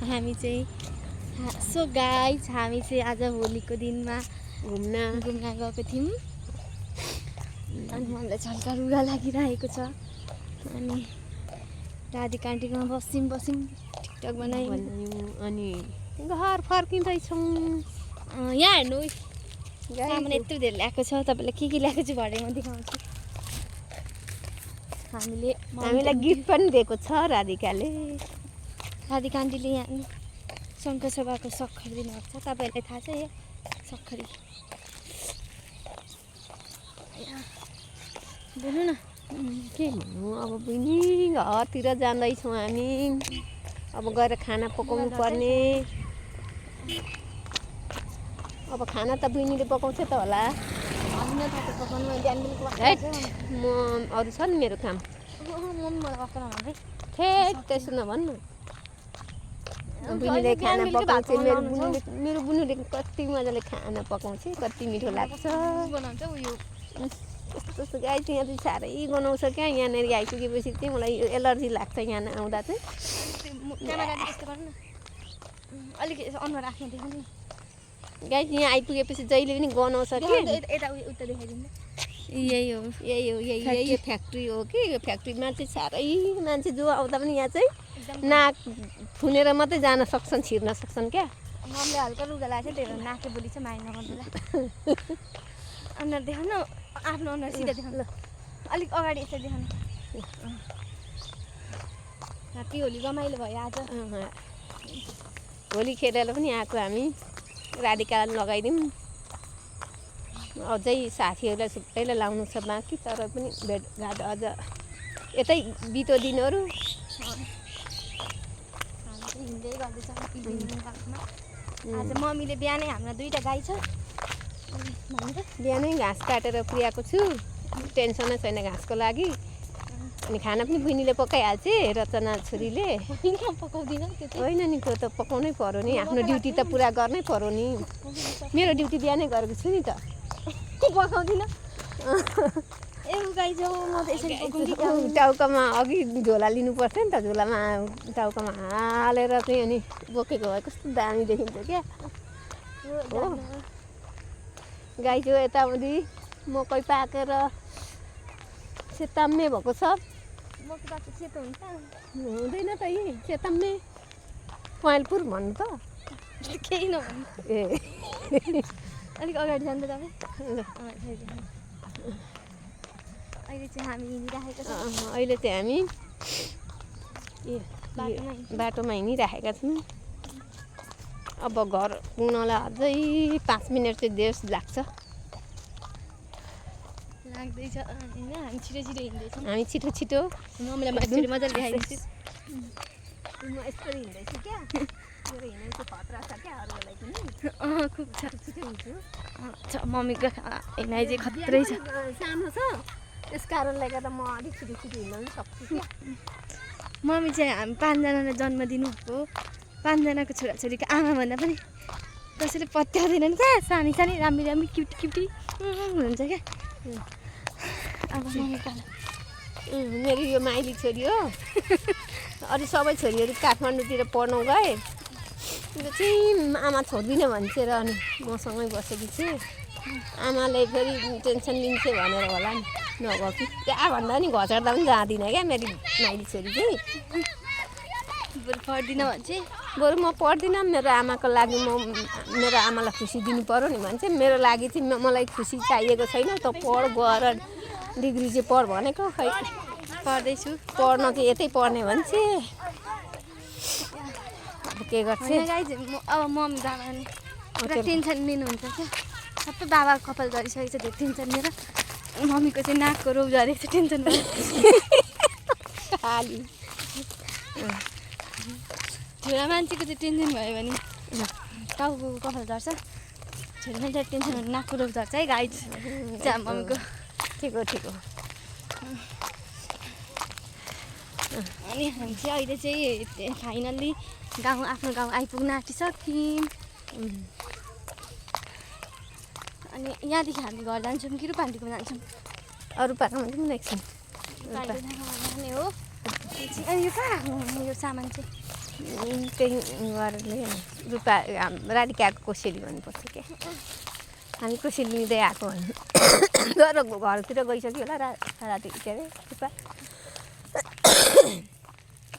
हामी चाहिँ so guys हामी चाहिँ आज होलीको दिनमा घुम्न गएको थियौँ अनि हामीलाई छल्का रुगा लागिरहेको छ अनि राधिका आन्टीकोमा बस्यौँ टिकटक बनायौँ अनि घर फर्किँदैछौँ। यहाँ हेर्नु सामान यत्रो धेरै ल्याएको छ। तपाईँलाई के ल्याएको छु भरे म देखाउँछु। हामीलाई गिफ्ट पनि दिएको छ राधिकाले। राधिका आन्टीले यहाँ शङ्खसभाको सक्खर दिनुभएको छ। तपाईँहरूलाई थाहा छ यो सक्खरी बोल्नु न के भन्नु अब बहिनी घरतिर जाँदैछौँ हामी। अब गएर खाना पकाउनु पर्ने। अब खाना त बहिनीले पकाउँछ त होला। म अरू छ नि मेरो काम। त्यसो नभन्नु। बुनुले खाना पकाउँछ। मेरो बुनुले कति मजाले खाना पकाउँछ, कति मिठो लाग्छ। कस्तो गाई चाहिँ यहाँ चाहिँ साह्रै गनाउँछ क्या। यहाँनिर आइपुगेपछि चाहिँ मलाई एलर्जी लाग्छ यहाँ आउँदा चाहिँ। अलिक अनुहार राख्नु देखाउनु। गाई चाहिँ यहाँ आइपुगेपछि जहिले पनि गनाउँछ कि। यही फ्याक्ट्री हो कि। यो फ्याक्ट्रीमा चाहिँ साह्रै मान्छे जो आउँदा पनि यहाँ चाहिँ नाक फुनेर मात्रै जान सक्छन्, छिर्न सक्छन् क्या। मम्मीले हल्का लुगा लगाएको थियो, त्यही भएर नाके बोली चाहिँ माइन नगर्नुलाई। अनुहार देखाउनु, आफ्नो अनुहार सिधा देखाउनु। अलिक अगाडि यसरी देखाउनु। ह्याप्पी होली रमाइलो भयो आज। होली खेलेर पनि आएको हामी। राधिकालाई लगाइदिउँ। अझै साथीहरूलाई थुप्रैलाई लाउनु छ बाँकी, तर पनि भेटघाट अझ यतै बितो दिनहरू। हिँड्दै गर्दैछ आज। मम्मीले बिहानै हाम्रो दुईवटा गाई छ। बिहानै घाँस काटेर पुर्याएको छु। टेन्सनै छैन घाँसको लागि। अनि खाना पनि बहिनीले पकाइहाल्छ, रचना छोरीले। पकाउँदिनँ होइन नि, त्यो त पकाउनै पर्यो नि। आफ्नो ड्युटी त पुरा गर्नै पर्यो नि। मेरो ड्युटी बिहानै गरेको छु नि त। पकाउँदिनँ टाउकामा अघि झोला लिनुपर्छ नि त। झोलामा टाउकामा हालेर चाहिँ अनि बोकेको भए कस्तो दामी देखिन्छ क्या। हो गाई चाहिँ यताउति मकै पाकेर सेताम्ने भएको छ। हुँदैन त यी सेताम्ने पहेँलपुर भन्नु त केही नभन्नु। ए अलिक अगाडि जान्छ तपाईँ। अहिले चाहिँ हामी हिँडिराखेका छौँ। अहिले चाहिँ हामी बाटोमा हिँडिराखेका छौँ। अब घर पुग्नलाई अझै 5 मिनट चाहिँ देश लाग्छ। लाग्दैछ होइन। हामी छिटो हिँड्दैछौँ। हामी छिटो मम्मीलाई मजाले देखाइदिन्छु। म यसरी हिँड्दैछु क्या। मेरो हिँड्नु चाहिँ खतरा छ क्या अरूलाई पनि। खुब छ। छिटो हिँड्छु। मम्मीको हिँडाइ चाहिँ खत्रै छ। सानो छ, त्यस कारणले गर्दा म अलिक छिटो हिँड्न सक्छु क्या। मम्मी चाहिँ हामी 5 जनालाई जन्म दिनुभएको। 5 जनाको छोराछोरीको आमा भन्दा पनि कसैले पत्याउँदैनन् क्या। सानी राम्रो क्युटी हुन्छ क्या। अब मेरो यो माइली छोरी हो। अरू सबै छोरीहरू काठमाडौँतिर पढ्नु गए। त्यो चाहिँ आमा छोड्दिनँ भन्छ र अनि मसँगै बसेकी छु। आमाले फेरि टेन्सन लिन्छ भनेर होला नि नगयो कि। त्यहाँ भन्दा नि घचर्दा पनि जाँदिनँ क्या मेरो माइली छोरी चाहिँ। बरु पढ्दिनँ भन्छ। बरु म पढ्दिनँ। मेरो आमाको लागि म मेरो आमालाई खुसी दिनु पर्यो नि भन्छ। मेरो लागि चाहिँ मलाई खुसी चाहिएको छैन। त पढ गएर डिग्री चाहिँ पढ भनेको। खै पढ्दैछु। पढ्न चाहिँ यतै पढ्ने भन्छ। अब के गर्छ। अब मम्मी बाबा नि पुरा टेन्सन लिनुहुन्छ क्या। सबै बाबाको कपाल झरिसकेको छ। धेरै टेन्सन लिएर मम्मीको चाहिँ नाकको रोग झरेको छ। टेन्सन भयो खाली। छोरा मान्छेको चाहिँ टेन्सन भयो भने टाउको कपाल झर्छ। छोरी मान्छे टेन्सन भने नाकको रोग झर्छ है गाई चाहिँ मम्मीको। ठिक हो। अनि हामी चाहिँ अहिले चाहिँ फाइनल्ली आफ्नो गाउँ आइपुग्न आँटिसक्यौँ। अनि यहाँदेखि हामी घर जान्छौँ कि रूपान्तीको जान्छौँ। अरू पार्कमा पनि एकछिन जाने हो। अनि यो कहाँ राख्नु यो सामान चाहिँ त्यही गरेर रुपा राधिकाको कोसेली भन्नुपर्छ क्या हामी कोसेली लिँदै आएको भन्नु तर घरतिर गइसक्यो होला राति के अरे रुपा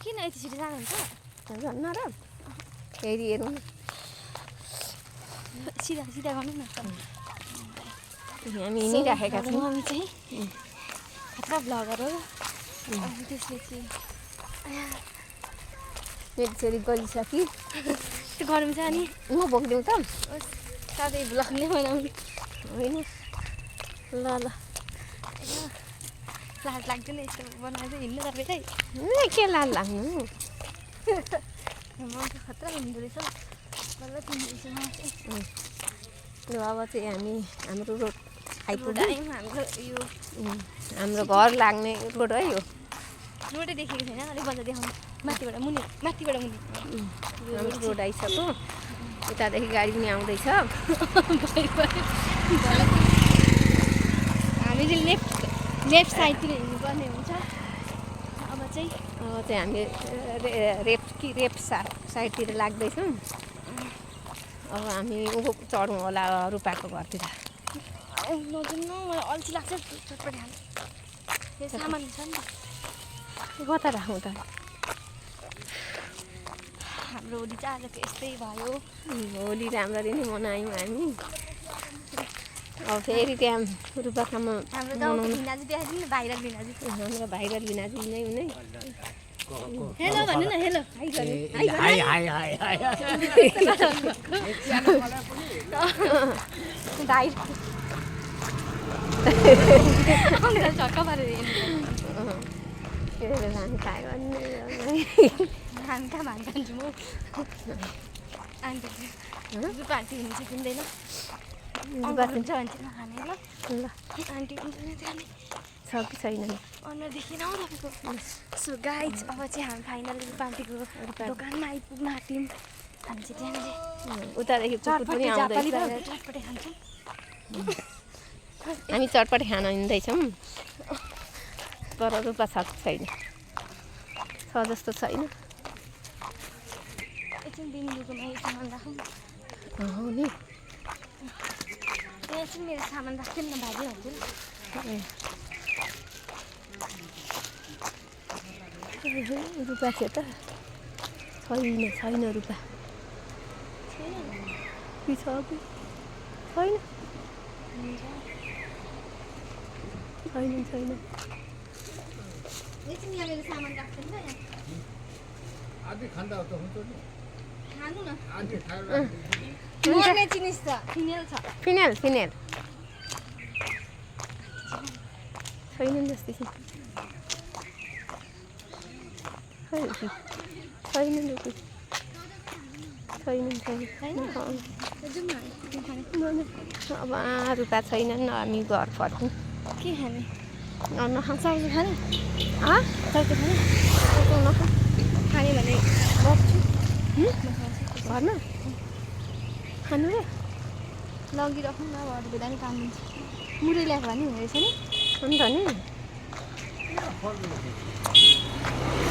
किन यति छिटो जानुहुन्छ झन् र फेरि हेरौँ सिधा सिधा गर्नु न हामी हिँडिराखेका छौँ मम्मी चाहिँ खतरा भ्लगर हो अनि त्यसपछि मेरो छोरी गलिसकि त्यो गरौँ छ नि म बोकिदिउँ त साथै भ्लगले बनाउने होइन ल ल लाज लाग्दैन यस्तो बनाएर चाहिँ हिँड्नु तपाईँ के लाज लाग्नु मन त खतरा हुँदो रहेछ बल्ल तिमीसँग ल अब चाहिँ हामी हाम्रो रोड आइपुग्यौँ हाम्रो यो हाम्रो घर लाग्ने रोड है यो रोडै देखेको छैन अलिक बजार देखाउनु माथिबाट मुनि हाम्रो रोड आइसक्यो उतादेखि गाडी पनि आउँदैछ हामी चाहिँ लेफ्ट साइडतिर हिँड्नुपर्ने हुन्छ अब चाहिँ हामी रेप साइडतिर लाग्दैछौँ अब हामी उँभो चढौँ होला रुपाको घरतिर नजाउँ मलाई अल्छी लाग्छ चटपटी खानु यो सामान छ नि कता राखौँ त हाम्रो होली चाहिँ आजको यस्तै भयो होली राम्ररी नै मनायौँ हामी अब फेरि त्यहाँ रुपाखामा हाम्रो गाउँको भिनाजु देखाइदिनु न भाइरल भिनाजु हाम्रो भाइरल भिनाजु नै हुने हेलो भन्नु न हेलो भाइ झक्का पारेर हामी खायो भने हामी कहाँ भान खान्छु म आन्टी रुपा आन्टी हुनु सकिँदैन अङ्कल हुन्छ भने चाहिँ नखाने ल ल आन्टी हुन्छ भने खाने छ कि छैन अनुहारदेखि न तपाईँको सो गाइज अब चाहिँ हामी फाइनल रुपा आन्टीको दोकानमा आइपुग्न आँट्यौँ हामी चाहिँ त्यहाँनिर उतादेखि चटपटी आउँदैछ चटपटी खान्छौँ हामी चटपटी खान हिँड्दैछौँ तर रुपा छ कि छैन छ जस्तो छैन एकछिन बिन्दुकोमा यो सामान राखौँ हो नि त्यहाँ एकछिन मेरो सामान राख्थ्यो नि भाजी हुन्थ्यो नि रुपा थियो त छैन रुपा कि छ कि छैन छैन एकछिन यहाँ मेरो सामान राख्थ्यो नि त यहाँ आधी खाँदा त हुन्छ नि खानु न आधी खाएर मर्ने जिनिस छ फिनेल छ फिनेल छैन जस्तै छ छैन अब रुपा छैनन् हामी घर फर्कौँ के खाने नखान्छ सब्जी खाने सब्जी खाने भने बस्छु घरमा खानु र लगिराखौँ न अब अरू बेला नि काम हुन्छ मुरै ल्याएको भने हुने रहेछ नि अन्त नि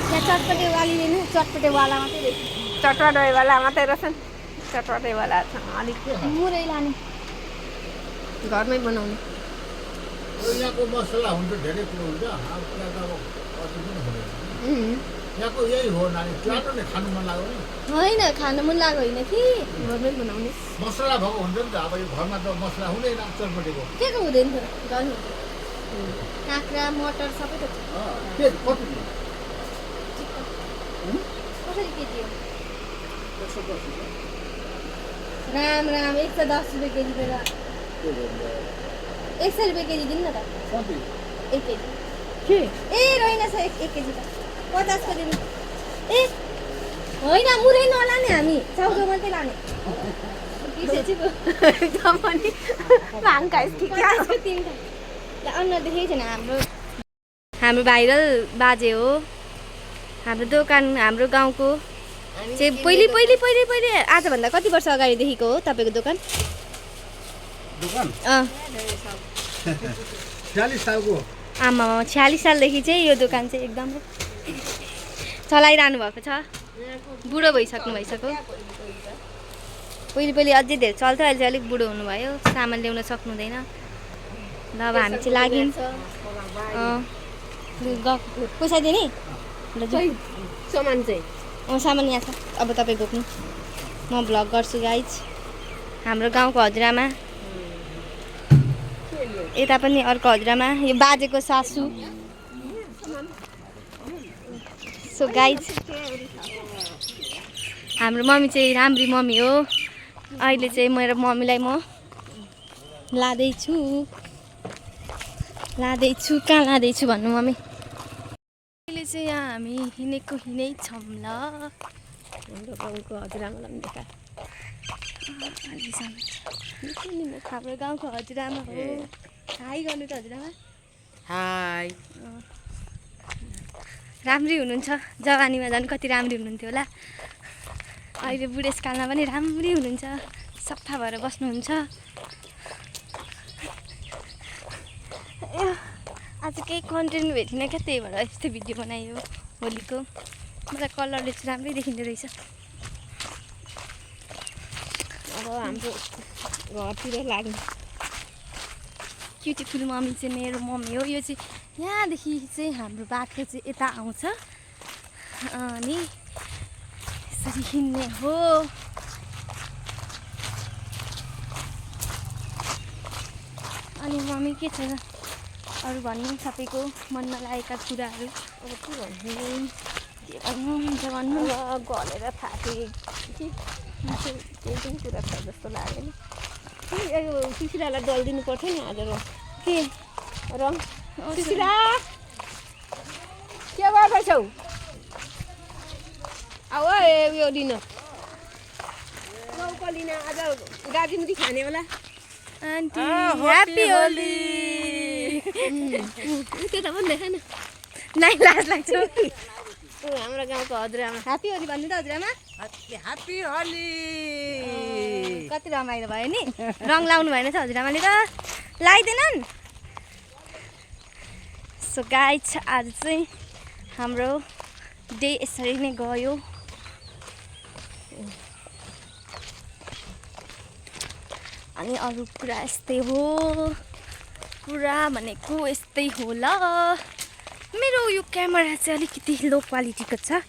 त्यहाँ चटपटेवाली लिनु चटपटेवाला मात्रै रहेछ चटपटेवाला मात्रै रहेछन् चटपटेवाला छ अलिक मुरै लाने घरमै बनाउने यहाँको मसला हुन्छ धेरै कुरो हुन्छ अब त्यहाँ त अब अति पनि हुँदैन यहाँको यही हो नानी प्लाटो नै खानु मन लाग्यो नि होइन खानु मन लाग्यो होइन कि घरमै बनाउने मसला भएको हुन्छ नि त अब यो घरमा त मसला हुँदैन चटपटेको के हुँदैन थियो गर्नु काँक्रा मटर सबै त के कति कसरी केजी हो 110 राम 110 रुपियाँ केजी त 100 रुपियाँ केजी दिनु न त कति 1 केजी के ए रहेनछ 1 केजी त 50 को दिनु ए होइन मुरै नलाने हामी चाउचाउ मात्रै लाने पनि भाङकाइस ठिक अनुहार देखेको छैन हाम्रो भाइरल बाजे हो हाम्रो दोकान हाम्रो गाउँको चाहिँ पहिले आजभन्दा कति वर्ष अगाडिदेखिको हो तपाईँको दोकान दोकान 46 सालको आमा 46 सालदेखि चाहिँ यो दोकान चाहिँ एकदमै चलाइरहनु भएको छ बुढो भइसक्नु भइसक्यो पहिले अझै धेरै चल्थ्यो अहिले चाहिँ अलिक बुढो हुनुभयो सामान ल्याउन सक्नु हुँदैन ल अब हामी चाहिँ लाग्यौँ पैसा दिने सामान चाहिँ सामान यहाँ छ अब तपाईँ बोक्नु म भ्लग गर्छु गाइज हाम्रो गाउँको हजुरआमा यता पनि अर्को हजुरआमा यो बाजेको सासू सो गाइज हाम्रो मम्मी चाहिँ राम्री मम्मी हो अहिले चाहिँ मेरो मम्मीलाई म लाँदैछु कहाँ लाँदैछु भन्नु मम्मी अहिले चाहिँ यहाँ हामी हिँडेको हिँडै छौँ ल हाम्रो गाउँको हजुरआमालाई पनि देखा हाम्रो गाउँको हजुरआमा हो हाई गर्नु त हजुरआमा हाई राम्री हुनुहुन्छ जवानीमा झन् कति राम्री हुनुहुन्थ्यो होला अहिले बुढेसकालमा पनि राम्री हुनुहुन्छ सफा भएर बस्नुहुन्छ आज केही कन्टेन्ट भेटिनँ क्या त्यही भएर यस्तो भिडियो बनायो होलीको मलाई कलरले चाहिँ राम्रै देखिँदो रहेछ अब हाम्रो घरतिर लाग्ने क्युटिफुल मम्मी चाहिँ मेरो मम्मी हो यो चाहिँ यहाँदेखि चाहिँ हाम्रो बाटो चाहिँ यता आउँछ अनि यसरी हिँड्ने हो अनि मम्मी के छ अरू भन्नु सबैको मनमा लागेका कुराहरू अब के भन्नु के भन्नु हुन्छ भन्नु अब गलेर फाटे कि केही पनि कुरा छ जस्तो लागेन यो सुशीलालाई दलिदिनु पर्थ्यो नि आज के रङ सुशीला के गर्दैछौ आऊ यो लिन गाउँको लिन आज गाजीमुदी खाने होला आन्टी ह्याप्पी होली त्यता पनि देखा न नाइ लाज लाग्छ हाम्रो गाउँको हजुरआमा ह्याप्पी होली भन्नु त हजुरआमा ह्याप्पी होली कति रमाइलो भयो नि रङ लाउनु भएन छ हजुरआमाले त लगाइदिएनन् सो गाइज आज चाहिँ हाम्रो डे यसरी नै गयो अनि अरू कुरा यस्तै हो कुरा भनेको यस्तै हो ल मेरो यो क्यामेरा चाहिँ अलिकति लो क्वालिटीको छ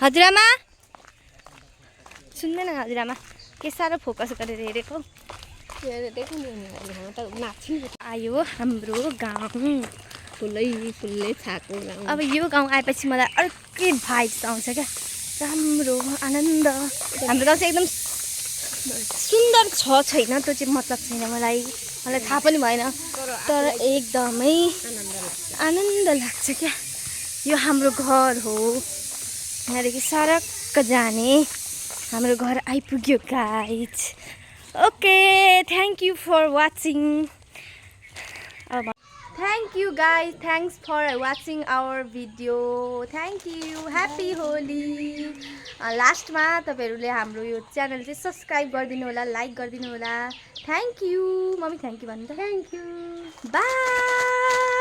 हजुरआमा सुन्दैन हजुरआमा के साह्रो फोकस गरेर हेरेको आयो हाम्रो गाउँ फुल्लै छाएको गाउँ अब यो गाउँ आएपछि मलाई अर्कै भाइब्स आउँछ क्या राम्रो आनन्द हाम्रो गाउँ चाहिँ एकदम सुन्दर छ छैन त्यो चाहिँ मतलब छैन मलाई थाहा पनि भएन तर एकदमै आनन्द लाग्छ क्या यो हाम्रो घर हो यहाँदेखि सरक्क जाने हाम्रो घर आइपुग्यो guys okay thank you for watching thank you guys thanks for watching our video thank you happy Holi लास्टमा तपाईँहरूले हाम्रो यो च्यानल चाहिँ सब्सक्राइब गरिदिनु होला लाइक गरिदिनु होला thank you mummy thank you भन्नु त थ्याङ्क यू बाई